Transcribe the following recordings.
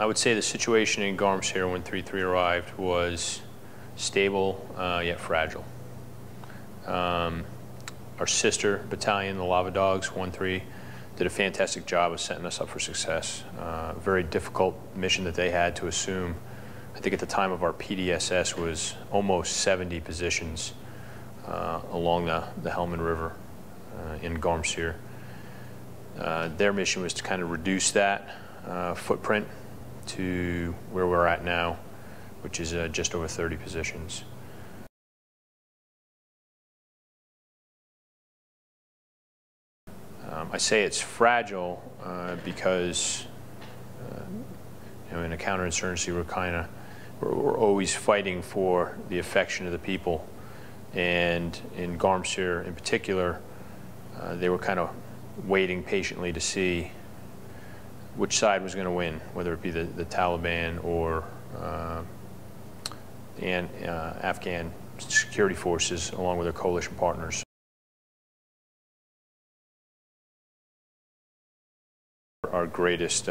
I would say the situation in Garmsir when 3-3 arrived was stable yet fragile. Our sister battalion, the Lava Dogs, 1-3, did a fantastic job of setting us up for success. A very difficult mission that they had to assume. I think at the time of our PDSS was almost 70 positions along the Helmand River in Garmsir. Their mission was to kind of reduce that footprint to where we're at now, which is just over 30 positions. I say it's fragile because in a counterinsurgency we're always fighting for the affection of the people, and in Garmsir in particular they were kind of waiting patiently to see which side was going to win, whether it be the Taliban or the Afghan Security Forces along with their coalition partners. Our greatest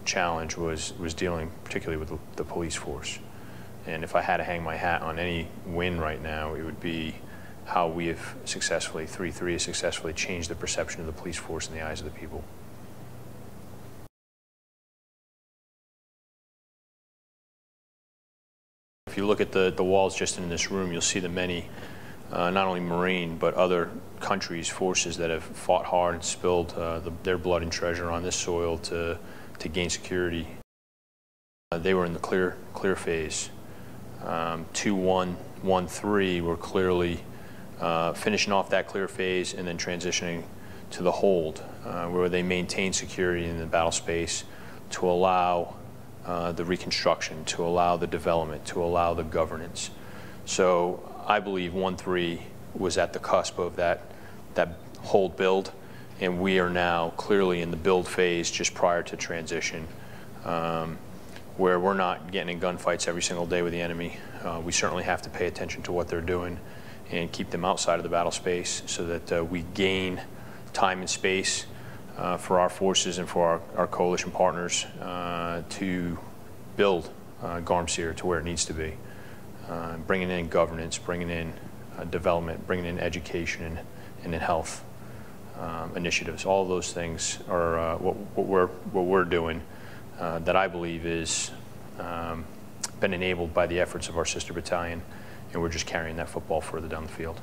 challenge was dealing particularly with the police force. And if I had to hang my hat on any win right now, it would be how we have successfully, 3-3 has successfully changed the perception of the police force in the eyes of the people. If you look at the walls just in this room, you'll see the many, not only Marine, but other countries, forces that have fought hard and spilled their blood and treasure on this soil to gain security. They were in the clear phase. 2-1, 1-3 were clearly finishing off that clear phase and then transitioning to the hold, where they maintain security in the battle space to allow the reconstruction, to allow the development, to allow the governance. So I believe 1-3 was at the cusp of that hold build, and we are now clearly in the build phase just prior to transition, where we're not getting in gunfights every single day with the enemy. We certainly have to pay attention to what they're doing and keep them outside of the battle space so that we gain time and space for our forces and for our coalition partners to build Garmsir to where it needs to be. Bringing in governance, bringing in development, bringing in education and in health initiatives. All of those things are what we're doing that I believe is been enabled by the efforts of our sister battalion, and we're just carrying that football further down the field.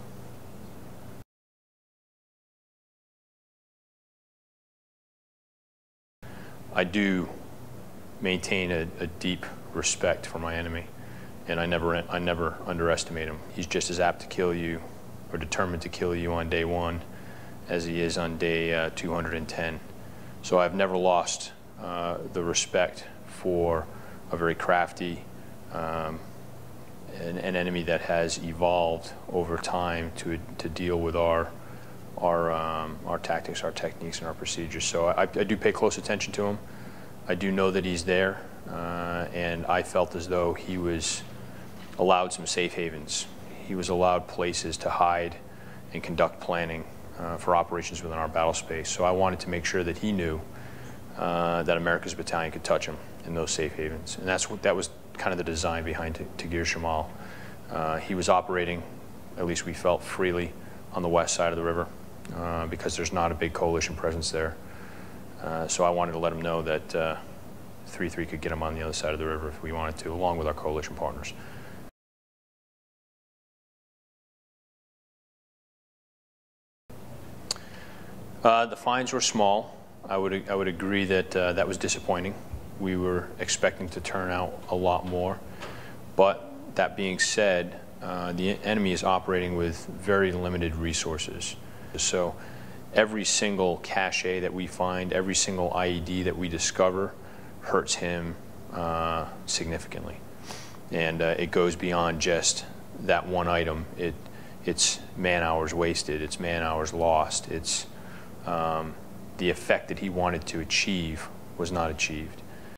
I do maintain a deep respect for my enemy, and I never underestimate him. He's just as apt to kill you or determined to kill you on day 1 as he is on day 210. So I've never lost the respect for a very crafty an enemy that has evolved over time to deal with our tactics, our techniques, and our procedures. So I do pay close attention to him. I do know that he's there, and I felt as though he was allowed some safe havens. He was allowed places to hide and conduct planning for operations within our battle space. So I wanted to make sure that he knew that America's battalion could touch him in those safe havens, and that was kind of the design behind Tagir Shamal. He was operating, at least we felt, freely on the west side of the river because there's not a big coalition presence there. So I wanted to let him know that 3-3 could get him on the other side of the river if we wanted to, along with our coalition partners. The fines were small. I would agree that that was disappointing. We were expecting to turn out a lot more, but that being said, the enemy is operating with very limited resources. So every single cache that we find, every single IED that we discover hurts him significantly. And it goes beyond just that one item. It's man-hours wasted, it's man-hours lost, it's the effect that he wanted to achieve was not achieved.